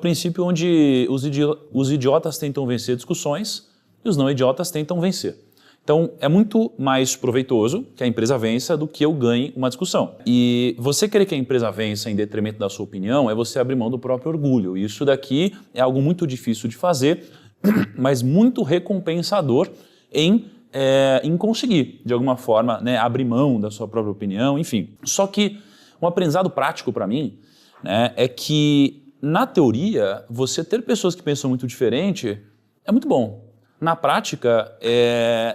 Princípio onde os idiotas tentam vencer discussões e os não idiotas tentam vencer. Então, é muito mais proveitoso que a empresa vença do que eu ganhe uma discussão. E você querer que a empresa vença em detrimento da sua opinião é você abrir mão do próprio orgulho. E isso daqui é algo muito difícil de fazer, mas muito recompensador em conseguir, de alguma forma, né, abrir mão da sua própria opinião, enfim. Só que um aprendizado prático para mim, né, é que, na teoria, você ter pessoas que pensam muito diferente é muito bom. Na prática,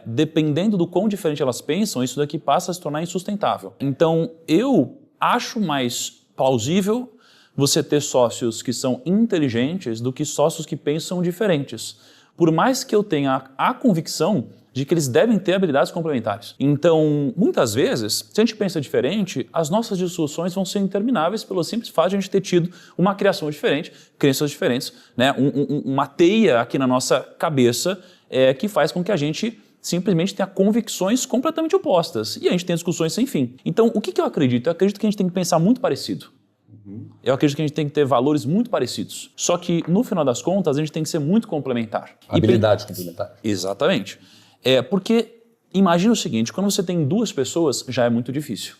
dependendo do quão diferente elas pensam, isso daqui passa a se tornar insustentável. Então, eu acho mais plausível você ter sócios que são inteligentes do que sócios que pensam diferentes. Por mais que eu tenha a convicção de que eles devem ter habilidades complementares. Então, muitas vezes, se a gente pensa diferente, as nossas discussões vão ser intermináveis pelo simples fato de a gente ter tido uma criação diferente, crenças diferentes, né? Uma teia aqui na nossa cabeça que faz com que a gente simplesmente tenha convicções completamente opostas. E a gente tem discussões sem fim. Então, o que eu acredito? Eu acredito que a gente tem que pensar muito parecido. Eu acredito que a gente tem que ter valores muito parecidos. Só que, no final das contas, a gente tem que ser muito complementar. Habilidades complementares. Exatamente. Porque imagina o seguinte, quando você tem 2 pessoas, já é muito difícil.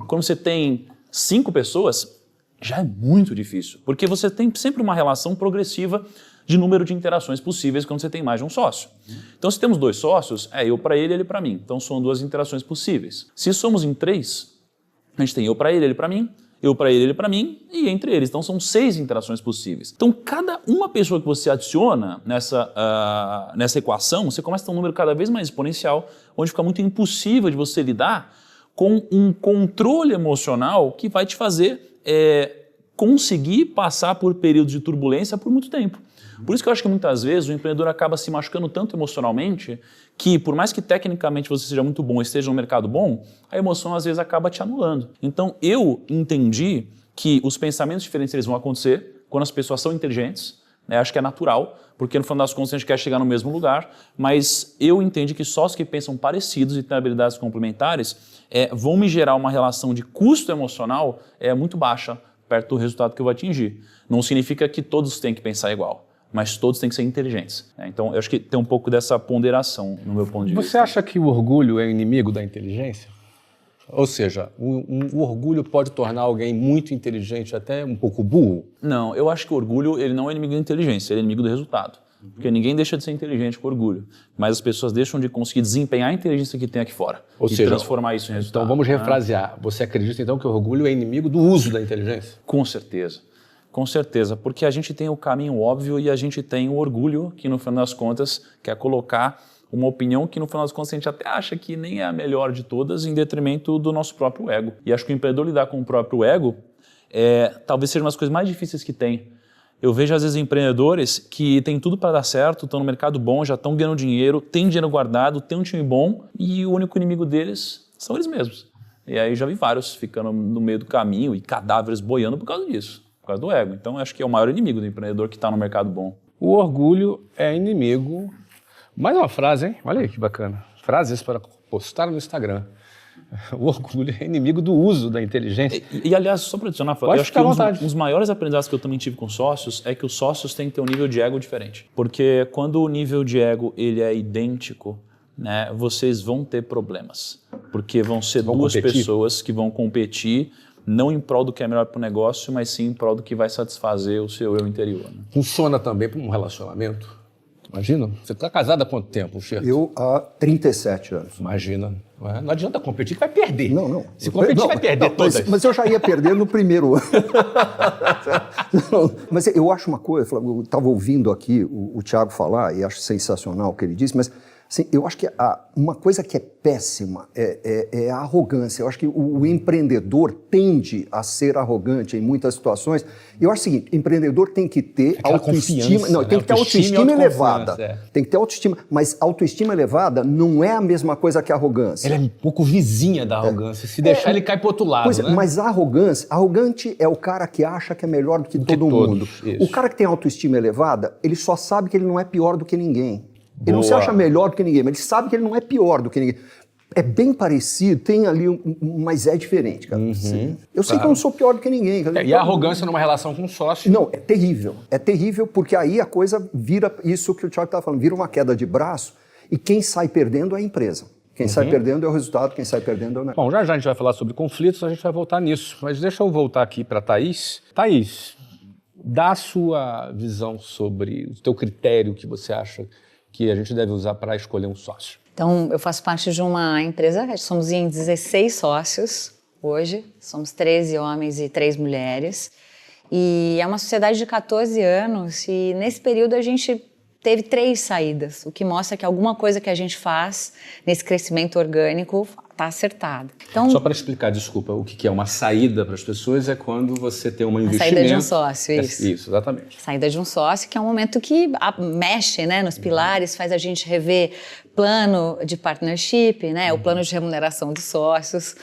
Quando você tem 5 pessoas, já é muito difícil. Porque você tem sempre uma relação progressiva de número de interações possíveis quando você tem mais de um sócio. Então, se temos 2 sócios, eu para ele para mim. Então, são 2 interações possíveis. Se somos em 3, a gente tem eu para ele para mim, eu para ele para mim e entre eles. Então, são 6 interações possíveis. Então, cada uma pessoa que você adiciona nessa equação, você começa a ter um número cada vez mais exponencial, onde fica muito impossível de você lidar com um controle emocional que vai te fazer conseguir passar por períodos de turbulência por muito tempo. Por isso que eu acho que muitas vezes o empreendedor acaba se machucando tanto emocionalmente que, por mais que tecnicamente você seja muito bom e esteja no mercado bom, a emoção às vezes acaba te anulando. Então eu entendi que os pensamentos diferentes eles vão acontecer quando as pessoas são inteligentes, né? Acho que é natural, porque no final das contas a gente quer chegar no mesmo lugar, mas eu entendi que só os que pensam parecidos e têm habilidades complementares vão me gerar uma relação de custo emocional muito baixa perto do resultado que eu vou atingir. Não significa que todos têm que pensar igual, mas todos têm que ser inteligentes. Então, eu acho que tem um pouco dessa ponderação no meu ponto de vista. Você acha que o orgulho é inimigo da inteligência? Ou seja, o orgulho pode tornar alguém muito inteligente, até um pouco burro? Não, eu acho que o orgulho ele não é inimigo da inteligência, ele é inimigo do resultado. Porque ninguém deixa de ser inteligente com orgulho, mas as pessoas deixam de conseguir desempenhar a inteligência que tem aqui fora e transformar isso em resultado. Então, vamos refrasear. Você acredita, então, que o orgulho é inimigo do uso da inteligência? Com certeza, porque a gente tem o caminho óbvio e a gente tem o orgulho, que no final das contas quer colocar uma opinião que no final das contas a gente até acha que nem é a melhor de todas em detrimento do nosso próprio ego. E acho que o empreendedor lidar com o próprio ego talvez seja uma das coisas mais difíceis que tem. Eu vejo às vezes empreendedores que têm tudo para dar certo, estão no mercado bom, já estão ganhando dinheiro, têm dinheiro guardado, têm um time bom e o único inimigo deles são eles mesmos. E aí já vi vários ficando no meio do caminho e cadáveres boiando por causa disso. Por causa do ego. Então, acho que é o maior inimigo do empreendedor que está no mercado bom. O orgulho é inimigo... Mais uma frase, hein? Olha aí que bacana. Frases para postar no Instagram. O orgulho é inimigo do uso da inteligência. Aliás, só para adicionar, eu acho que um dos maiores aprendizados que eu também tive com sócios é que os sócios têm que ter um nível de ego diferente. Porque quando o nível de ego ele é idêntico, né, vocês vão ter problemas. Porque vão ser duas pessoas que vão competir não em prol do que é melhor para o negócio, mas sim em prol do que vai satisfazer o seu eu interior. Né? Funciona também para um relacionamento? Imagina, você está casado há quanto tempo, Xerto? Eu há 37 anos. Imagina. Não adianta competir que vai perder. Não. Se competir vai perder todas. Mas eu já ia perder no primeiro ano. Mas eu acho uma coisa, eu estava ouvindo aqui o Thiago falar e acho sensacional o que ele disse, mas assim, eu acho que uma coisa que é péssima é a arrogância. Eu acho que o empreendedor tende a ser arrogante em muitas situações. Eu acho o seguinte, empreendedor tem que ter autoestima... Não, tem que ter autoestima elevada. Tem que ter autoestima. Mas autoestima elevada não é a mesma coisa que arrogância. Ela é um pouco vizinha da arrogância. Se deixar, ele cai para o outro lado, né? Mas a arrogante é o cara que acha que é melhor do que todo mundo. Isso. O cara que tem autoestima elevada, ele só sabe que ele não é pior do que ninguém. Ele não se acha melhor do que ninguém, mas ele sabe que ele não é pior do que ninguém. É bem parecido, tem ali, mas é diferente, cara. Eu sei que eu não sou pior do que ninguém. Cara. E a arrogância numa relação com um sócio? Não, é terrível. É terrível porque aí a coisa vira isso que o Thiago estava falando, vira uma queda de braço e quem sai perdendo é a empresa. Quem sai perdendo é o resultado, quem sai perdendo é o negócio. Bom, já a gente vai falar sobre conflitos, a gente vai voltar nisso. Mas deixa eu voltar aqui para a Thaís. Thaís, dá a sua visão sobre o teu critério que você acha que a gente deve usar para escolher um sócio. Então, eu faço parte de uma empresa, somos em 16 sócios hoje, somos 13 homens e 3 mulheres, e é uma sociedade de 14 anos, e nesse período a gente teve 3 saídas, o que mostra que alguma coisa que a gente faz nesse crescimento orgânico está acertada. Então, só para explicar, desculpa, o que é uma saída para as pessoas é quando você tem um investimento... A saída de um sócio, isso. Isso, exatamente. Saída de um sócio, que é um momento que mexe, né, nos pilares, faz a gente rever plano de partnership, né, o plano de remuneração dos sócios,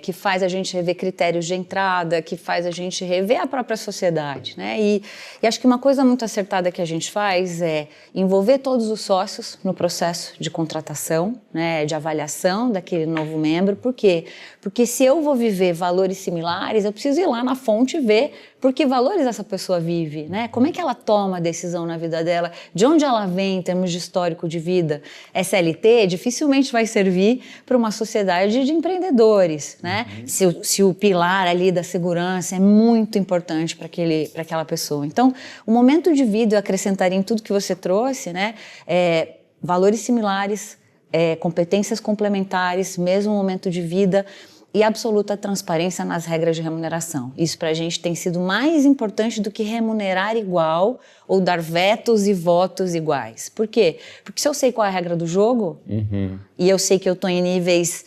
que faz a gente rever critérios de entrada, que faz a gente rever a própria sociedade, né, e acho que uma coisa muito acertada que a gente faz é envolver todos os sócios no processo de contratação, né, de avaliação daquele novo membro. Por quê? Porque se eu vou viver valores similares, eu preciso ir lá na fonte e ver por que valores essa pessoa vive, né? Como é que ela toma a decisão na vida dela, de onde ela vem em termos de histórico de vida. SLT dificilmente vai servir para uma sociedade de empreendedores, né? Se o pilar ali da segurança é muito importante para aquela pessoa. Então, o momento de vida, eu acrescentaria em tudo que você trouxe, né? Valores similares, competências complementares, mesmo momento de vida e absoluta transparência nas regras de remuneração. Isso para a gente tem sido mais importante do que remunerar igual ou dar vetos e votos iguais. Por quê? Porque se eu sei qual é a regra do jogo e eu sei que eu estou em níveis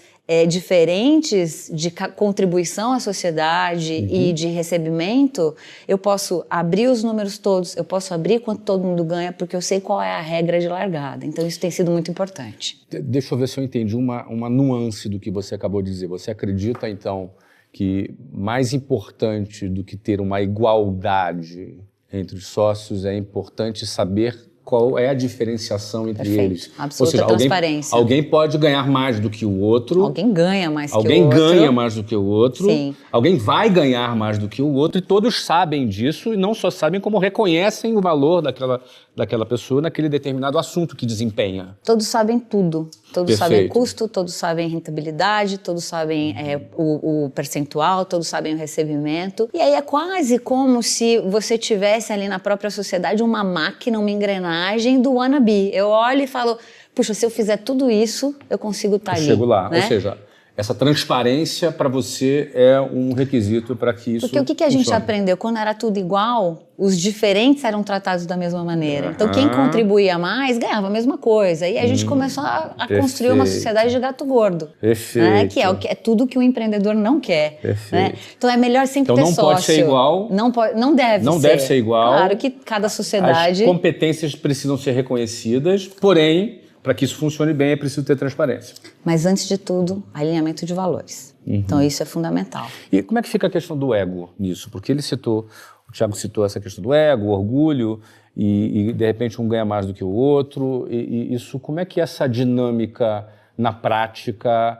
diferentes de contribuição à sociedade e de recebimento, eu posso abrir os números todos, eu posso abrir quanto todo mundo ganha, porque eu sei qual é a regra de largada. Então isso tem sido muito importante. Deixa eu ver se eu entendi uma nuance do que você acabou de dizer. Você acredita, então, que mais importante do que ter uma igualdade entre os sócios é importante saber qual é a diferenciação entre eles? Absoluta Ou seja, transparência. Alguém pode ganhar mais do que o outro. Alguém ganha mais que o outro. Alguém ganha mais do que o outro. Sim. Alguém vai ganhar mais do que o outro. E todos sabem disso e não só sabem, como reconhecem o valor daquela pessoa naquele determinado assunto que desempenha. Todos sabem tudo. Todos Perfeito. sabem custo, todos sabem rentabilidade, todos sabem o percentual, todos sabem o recebimento. E aí é quase como se você tivesse ali na própria sociedade uma máquina, uma engrenagem do wannabe. Eu olho e falo, puxa, se eu fizer tudo isso, eu consigo estar ali. Chego lá. Né? Ou seja, essa transparência para você é um requisito para que isso Porque o que a gente funcione. aprendeu? Quando era tudo igual, os diferentes eram tratados da mesma maneira. Então, quem contribuía mais ganhava a mesma coisa. E a gente começou a construir uma sociedade de gato gordo. Perfeito. Né? Que é tudo que o empreendedor não quer. Perfeito. Né? Então, é melhor sempre Então, ter não sócio. pode ser igual. Não deve ser igual. Claro que cada sociedade... As competências precisam ser reconhecidas, porém, para que isso funcione bem, é preciso ter transparência. Mas, antes de tudo, alinhamento de valores. Então, isso é fundamental. E como é que fica a questão do ego nisso? Porque o Thiago citou essa questão do ego, o orgulho, e de repente um ganha mais do que o outro. E isso, como é que essa dinâmica na prática,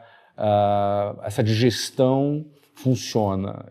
essa digestão funciona?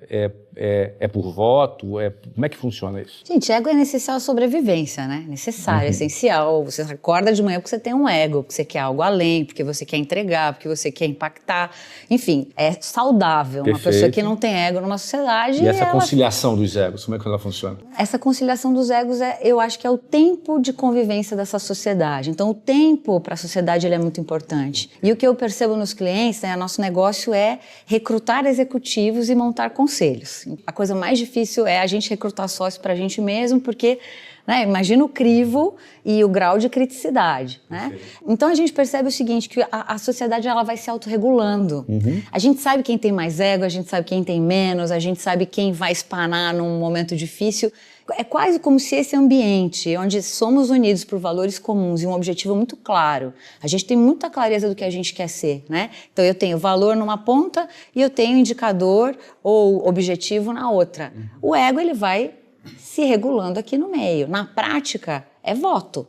É por voto? Como é que funciona isso? Gente, ego é necessário à sobrevivência, né? Necessário, essencial. Você acorda de manhã porque você tem um ego, porque você quer algo além, porque você quer entregar, porque você quer impactar. Enfim, é saudável. Perfeito. Uma pessoa que não tem ego numa sociedade... E essa conciliação dos egos, como é que ela funciona? Essa conciliação dos egos, eu acho que é o tempo de convivência dessa sociedade. Então, o tempo para a sociedade ele é muito importante. E o que eu percebo nos clientes, né, nosso negócio é recrutar executivos e montar conselhos. A coisa mais difícil é a gente recrutar sócios para a gente mesmo, porque, né, imagina o crivo e o grau de criticidade, né? Então a gente percebe o seguinte, que a sociedade ela vai se autorregulando. A gente sabe quem tem mais ego, a gente sabe quem tem menos, a gente sabe quem vai espanar num momento difícil. É quase como se esse ambiente, onde somos unidos por valores comuns e um objetivo muito claro, a gente tem muita clareza do que a gente quer ser, né? Então eu tenho valor numa ponta e eu tenho indicador ou objetivo na outra. O ego ele vai se regulando aqui no meio. Na prática, é voto.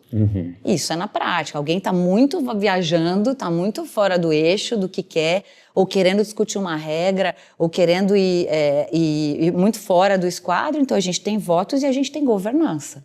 Isso é na prática. Alguém está muito viajando, está muito fora do eixo do que quer, ou querendo discutir uma regra, ou querendo ir muito fora do esquadro, então a gente tem votos e a gente tem governança.